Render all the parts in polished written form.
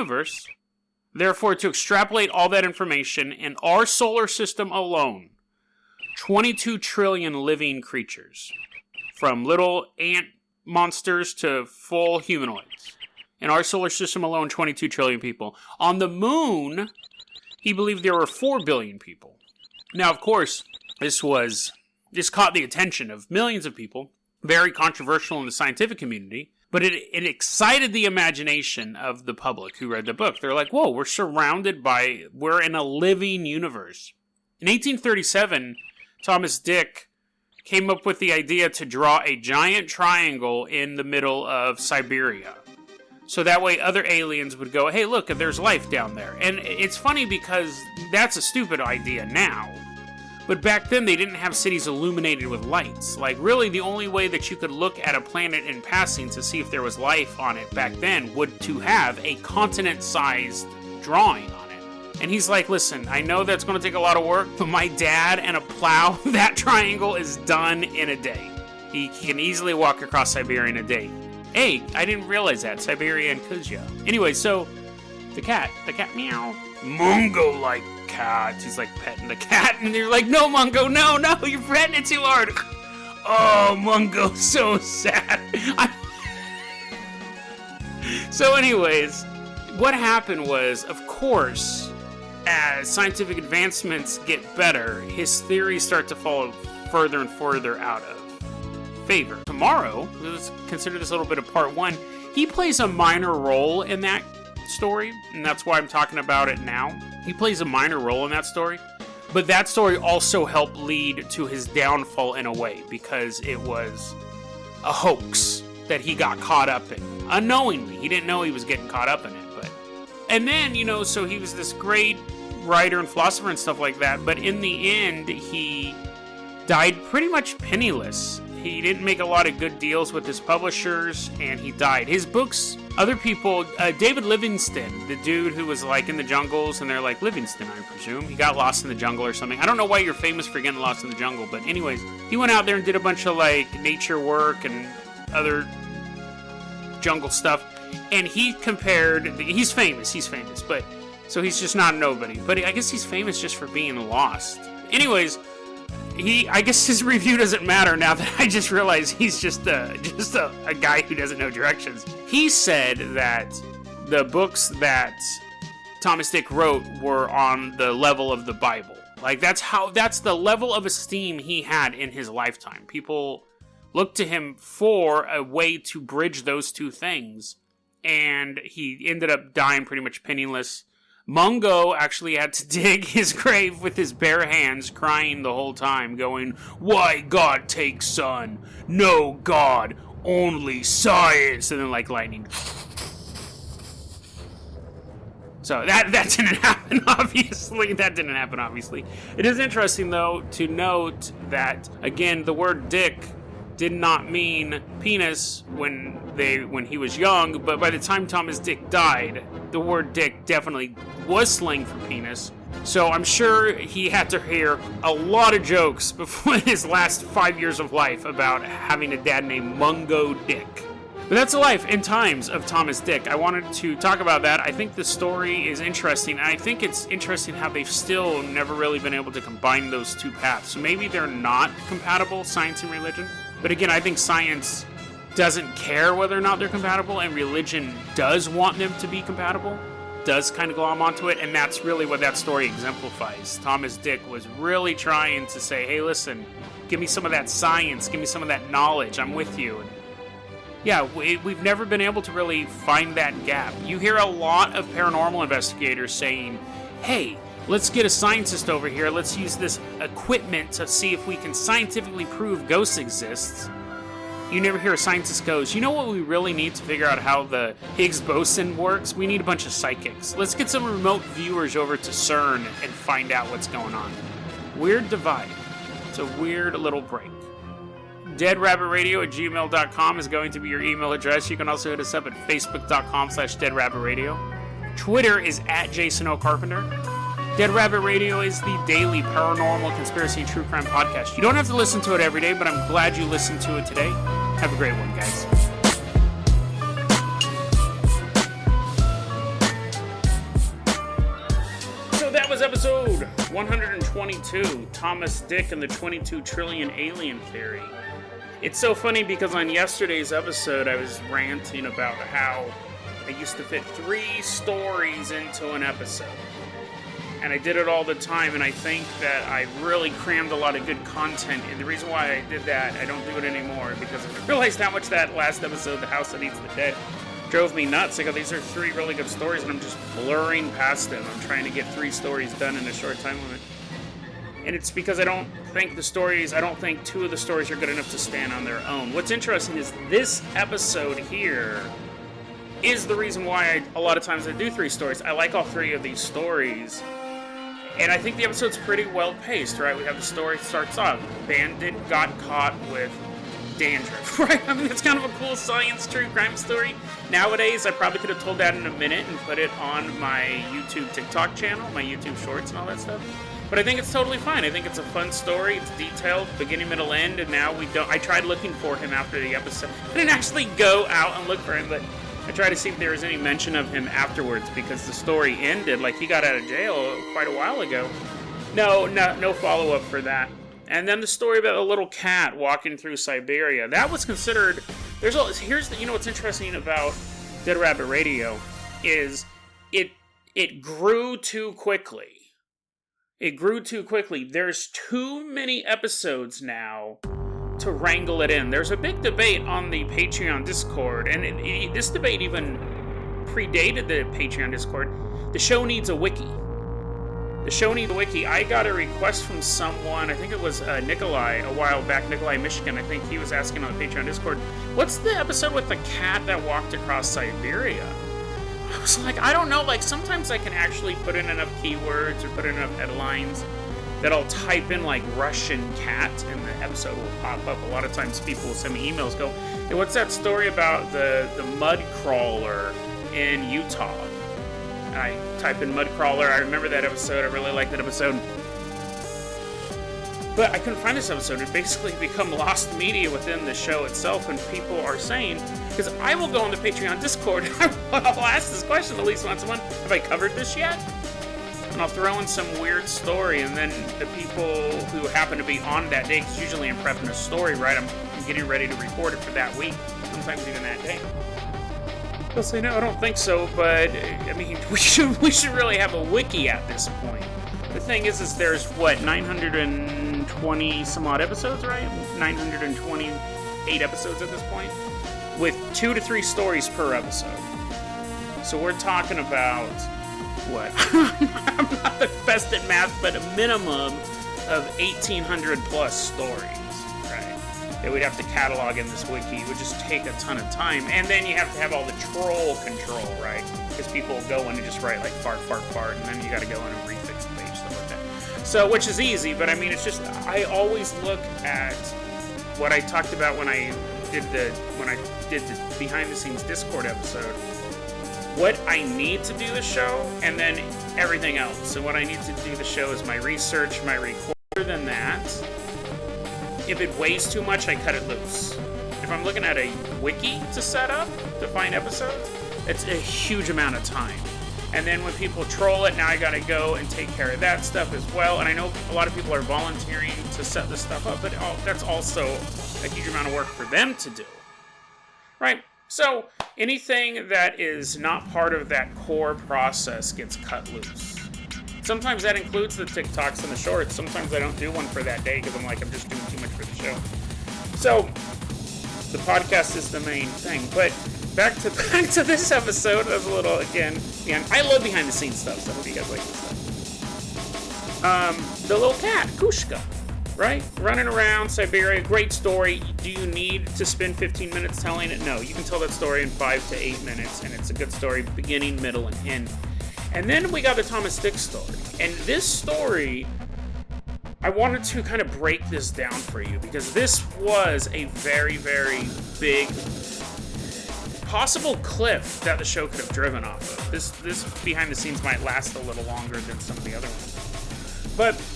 universe. Therefore, to extrapolate all that information, in our solar system alone, 22 trillion living creatures, from little ant monsters to full humanoids. In our solar system alone, 22 trillion people. On the moon, he believed there were 4 billion people. Now, of course, this caught the attention of millions of people, very controversial in the scientific community, but it excited the imagination of the public who read the book. They're like, whoa, we're in a living universe. In 1837, Thomas Dick came up with the idea to draw a giant triangle in the middle of Siberia. So that way other aliens would go, hey, look, there's life down there. And it's funny because that's a stupid idea now. But back then, they didn't have cities illuminated with lights. Like, really, the only way that you could look at a planet in passing to see if there was life on it back then would to have a continent-sized drawing on it. And he's like, listen, I know that's going to take a lot of work, but my dad and a plow, that triangle is done in a day. He can easily walk across Siberia in a day. Hey, I didn't realize that. Siberia and Kuzya. Anyway, so the cat meow. Mungo-like cat. He's like petting the cat, and they're like, no, Mungo, no, you're petting it too hard. Oh, Mungo's so sad. So anyways, what happened was, of course, as scientific advancements get better, his theories start to fall further and further out of favor. Tomorrow, let's consider this a little bit of part one, he plays a minor role in that story, and that's why I'm talking about it now. He plays a minor role in that story, but that story also helped lead to his downfall in a way, because it was a hoax that he got caught up in. Unknowingly, he didn't know he was getting caught up in it, but... And then, so he was this great writer and philosopher and stuff like that, but in the end, he died pretty much penniless. He didn't make a lot of good deals with his publishers, and he died. His books, other people, David Livingstone, the dude who was like in the jungles, and they're like, Livingstone, I presume. He got lost in the jungle or something. I don't know why you're famous for getting lost in the jungle, but anyways, he went out there and did a bunch of like nature work and other jungle stuff, and he compared, he's famous, but, so he's just not nobody, but I guess he's famous just for being lost. Anyways, I guess his review doesn't matter now that I just realized he's just a guy who doesn't know directions. He said that the books that Thomas Dick wrote were on the level of the Bible. Like, that's the level of esteem he had in his lifetime. People looked to him for a way to bridge those two things, and he ended up dying pretty much penniless. Mungo actually had to dig his grave with his bare hands, crying the whole time, going, "Why God take son? No God, only science!" And then like lightning. So that didn't happen, obviously. That didn't happen, obviously. It is interesting, though, to note that, again, the word dick did not mean penis when he was young, but by the time Thomas Dick died, the word dick definitely was slang for penis. So I'm sure he had to hear a lot of jokes before his last 5 years of life about having a dad named Mungo Dick. But that's the life and times of Thomas Dick. I wanted to talk about that. I think the story is interesting, and I think it's interesting how they've still never really been able to combine those two paths. So maybe they're not compatible, science and religion. But again, I think science doesn't care whether or not they're compatible, and religion does want them to be compatible, does kind of glom onto it, and that's really what that story exemplifies. Thomas Dick was really trying to say, hey, listen, give me some of that science, give me some of that knowledge, I'm with you. And yeah, we've never been able to really find that gap. You hear a lot of paranormal investigators saying, hey, let's get a scientist over here, let's use this equipment to see if we can scientifically prove ghosts exist. You never hear a scientist goes, you know what we really need to figure out how the Higgs boson works? We need a bunch of psychics. Let's get some remote viewers over to CERN and find out what's going on. Weird divide. It's a weird little break. deadrabbitradio@gmail.com is going to be your email address. You can also hit us up at facebook.com/deadrabbitradio. Twitter is @JasonOCarpenter. Dead Rabbit Radio is the daily paranormal, conspiracy, and true crime podcast. You don't have to listen to it every day, but I'm glad you listened to it today. Have a great one, guys. episode 122, Thomas Dick and the 22 Trillion Alien Theory. It's so funny because on yesterday's episode I was ranting about how I used to fit 3 stories into an episode. And I did it all the time, and I think that I really crammed a lot of good content. And the reason why I did that, I don't do it anymore, because I realized how much that last episode, The House That Eats the Dead, drove me nuts. I go, these are 3 really good stories, and I'm just blurring past them. I'm trying to get 3 stories done in a short time limit. And it's because I don't think 2 of the stories are good enough to stand on their own. What's interesting is this episode here is the reason why a lot of times I do 3 stories. I like all 3 of these stories. And I think the episode's pretty well paced, right? We have the story starts off. Bandit got caught with dandruff, right? I mean, it's kind of a cool science true crime story. Nowadays, I probably could have told that in a minute and put it on my YouTube TikTok channel, my YouTube shorts and all that stuff. But I think it's totally fine. I think it's a fun story. It's detailed, beginning, middle, end, and now I tried looking for him after the episode. I didn't actually go out and look for him, but I tried to see if there was any mention of him afterwards, because the story ended, like he got out of jail quite a while ago. No follow-up for that. And then the story about a little cat walking through Siberia. That was considered... what's interesting about Dead Rabbit Radio is it grew too quickly. It grew too quickly. There's too many episodes now to wrangle it in. There's a big debate on the Patreon Discord, and this debate even predated the Patreon Discord. The show needs a wiki. I got a request from someone, I think it was Nikolai, a while back, Nikolai, Michigan. I think he was asking on the Patreon Discord, what's the episode with the cat that walked across Siberia? I was like, I don't know, like sometimes I can actually put in enough keywords or put in enough headlines that I'll type in like Russian cat and the episode will pop up. A lot of times people will send me emails, go, hey, what's that story about the mud crawler in Utah? And I type in mud crawler. I remember that episode. I really liked that episode. But I couldn't find this episode. It basically become lost media within the show itself, and people are saying, because I will go on the Patreon Discord, I'll ask this question at least once a month, have I covered this yet? And I'll throw in some weird story, and then the people who happen to be on that day, because usually I'm prepping a story, right? I'm getting ready to record it for that week, sometimes even that day. They'll say, no, I don't think so, but, I mean, we should really have a wiki at this point. The thing is there's, 920 some odd episodes, right? 928 episodes at this point, with 2 to 3 stories per episode. So we're talking about... what? I'm not the best at math, but a minimum of 1,800 plus stories, right? That we'd have to catalog in this wiki. It would just take a ton of time. And then you have to have all the troll control, right? Because people go in and just write like fart, and then you gotta go in and refix the page, stuff like that. So, which is easy, but I mean, it's just, I always look at what I talked about when I did the behind the scenes Discord episode. What I need to do the show, and then everything else. So what I need to do the show is my research, my record. Other than that, if it weighs too much, I cut it loose. If I'm looking at a wiki to set up, to find episodes, it's a huge amount of time. And then when people troll it, now I gotta go and take care of that stuff as well. And I know a lot of people are volunteering to set this stuff up, but that's also a huge amount of work for them to do. Right? So, anything that is not part of that core process gets cut loose. Sometimes that includes the TikToks and the shorts. Sometimes I don't do one for that day because I'm just doing too much for the show. So, the podcast is the main thing. But back to this episode. That was a little, again, I love behind the scenes stuff, so I hope you guys like this stuff. The little cat, Kushka. Right? Running around Siberia, great story. Do you need to spend 15 minutes telling it? No, you can tell that story in 5 to 8 minutes, and it's a good story, beginning, middle, and end. And then we got the Thomas Dick story. And this story, I wanted to kind of break this down for you, because this was a very, very big possible cliff that the show could have driven off of. This behind the scenes might last a little longer than some of the other ones.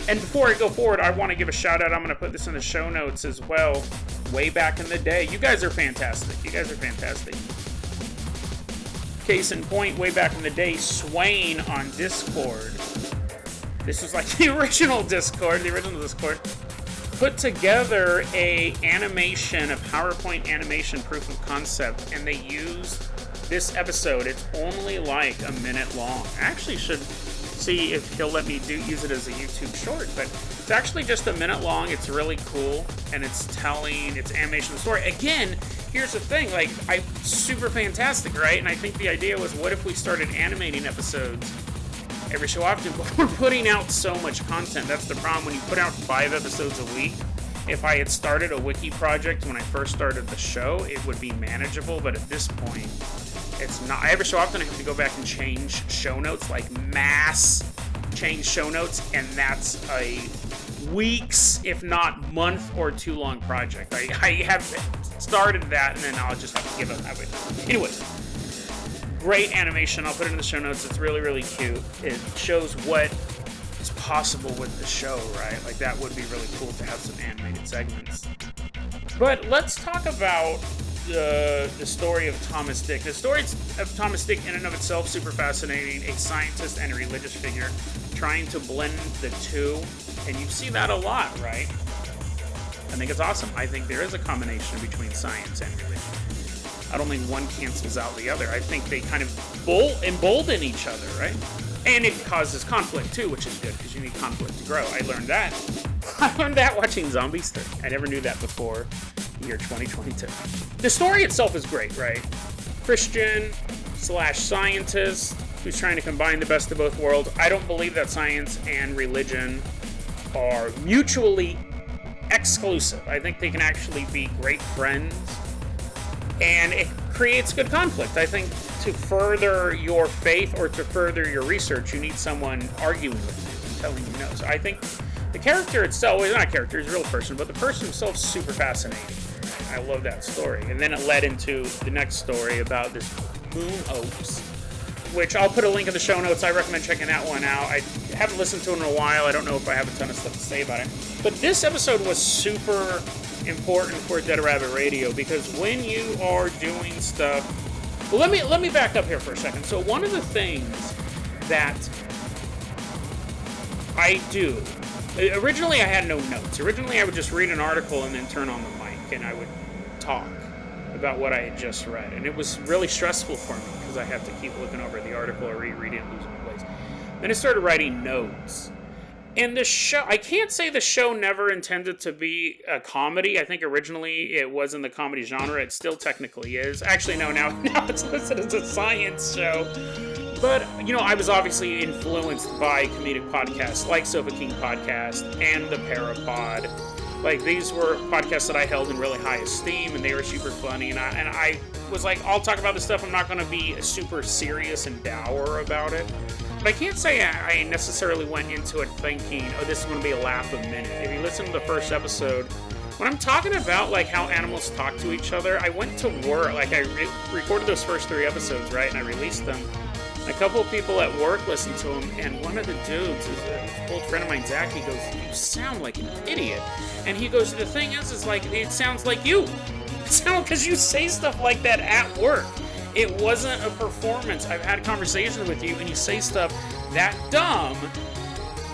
And before I go forward, I want to give a shout out. I'm going to put this in the show notes as well. Way back in the day. You guys are fantastic. Case in point, way back in the day, Swain on Discord this was like the original Discord, put together a PowerPoint animation proof of concept, and they used this episode. It's only like a minute long. I actually should see if he'll let me use it as a YouTube short, but it's actually just a minute long. It's really cool, and it's animation of the story. Again, here's the thing, like, super fantastic, right? And I think the idea was, what if we started animating episodes every so often? But we're putting out so much content. That's the problem when you put out 5 episodes a week. If I had started a wiki project when I first started the show, it would be manageable, but at this point, it's not. Every so often I have to go back and change show notes, like mass change show notes, and that's a weeks, if not month or 2 long project. I have started that, and then I'll just have to give up that way. Anyways, great animation. I'll put it in the show notes. It's really, really cute. It shows what is possible with the show, right? Like, that would be really cool to have some animated segments. But let's talk about the story of Thomas Dick. The story of Thomas Dick in and of itself, super fascinating. A scientist and a religious figure trying to blend the two. And you see that a lot, right? I think it's awesome. I think there is a combination between science and religion. I don't think one cancels out the other. I think they kind of embolden each other, right? And it causes conflict too, which is good because you need conflict to grow. I learned that watching Zombies 3. I never knew that before year 2022. The story itself is great, right? Christian/scientist who's trying to combine the best of both worlds. I don't believe that science and religion are mutually exclusive. I think they can actually be great friends, and it creates good conflict. I think to further your faith or to further your research, you need someone arguing with you and telling you no. So I think the character itself, well, not a character, he's a real person, but the person himself is super fascinating. I love that story. And then it led into the next story about this moon hoax, which I'll put a link in the show notes. I recommend checking that one out. I haven't listened to it in a while. I don't know if I have a ton of stuff to say about it. But this episode was super important for Dead Rabbit Radio, because when you are doing stuff... Well, let me back up here for a second. So one of the things that I do... Originally, I had no notes. Originally, I would just read an article and then turn on the mic, and I would talk about what I had just read. And it was really stressful for me, because I had to keep looking over the article or rereading and losing my place. Then I started writing notes. And the show, I can't say the show never intended to be a comedy. I think originally it was in the comedy genre. It still technically is. Actually, no, now it's listed as a science show. But, you know, I was obviously influenced by comedic podcasts like Sofa King Podcast and the Parapod. Like, these were podcasts that I held in really high esteem, and they were super funny. And I was like, I'll talk about this stuff. I'm not going to be super serious and dour about it. But I can't say I necessarily went into it thinking, oh, this is going to be a laugh a minute. If you listen to the first episode, when I'm talking about, like, how animals talk to each other, I went to work. Like, I recorded those first 3 episodes, right? And I released them. A couple of people at work listened to them, and one of the dudes, is an old friend of mine, Zach, he goes, you sound like an idiot. And he goes, the thing is like, it sounds like you. It sounds, because you say stuff like that at work. It wasn't a performance. I've had conversations with you, and you say stuff that dumb.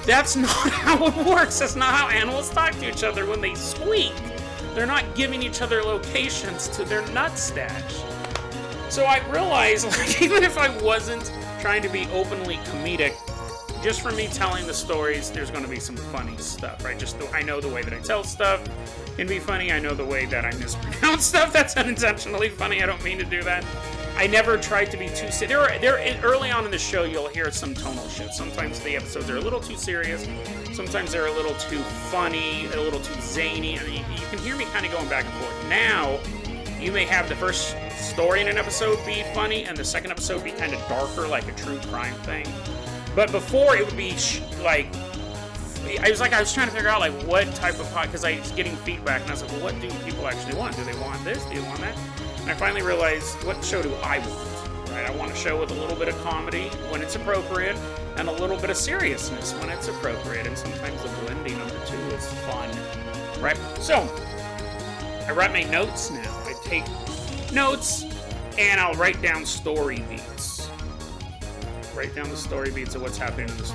That's not how it works. That's not how animals talk to each other when they squeak. They're not giving each other locations to their nut stash. So I realized, like, even if I wasn't trying to be openly comedic, just from me telling the stories, there's going to be some funny stuff, right? I know the way that I tell stuff can be funny. I know the way that I mispronounce stuff that's unintentionally funny. I don't mean to do that. I never tried to be too serious. Early on in the show, you'll hear some tonal shifts. Sometimes the episodes are a little too serious. Sometimes they're a little too funny, a little too zany. And you can hear me kind of going back and forth. Now, you may have the first story in an episode be funny and the second episode be kind of darker, like a true crime thing. But before, it would be I was trying to figure out, like, what type of podcast, because I was getting feedback, and I was like, well, what do people actually want? Do they want this? Do they want that? And I finally realized, what show do I want? Right? I want a show with a little bit of comedy when it's appropriate, and a little bit of seriousness when it's appropriate, and sometimes the blending of the two is fun, right? So, I write my notes now. I take notes, and I'll write down story beats. Write down the story beats of what's happening in the story.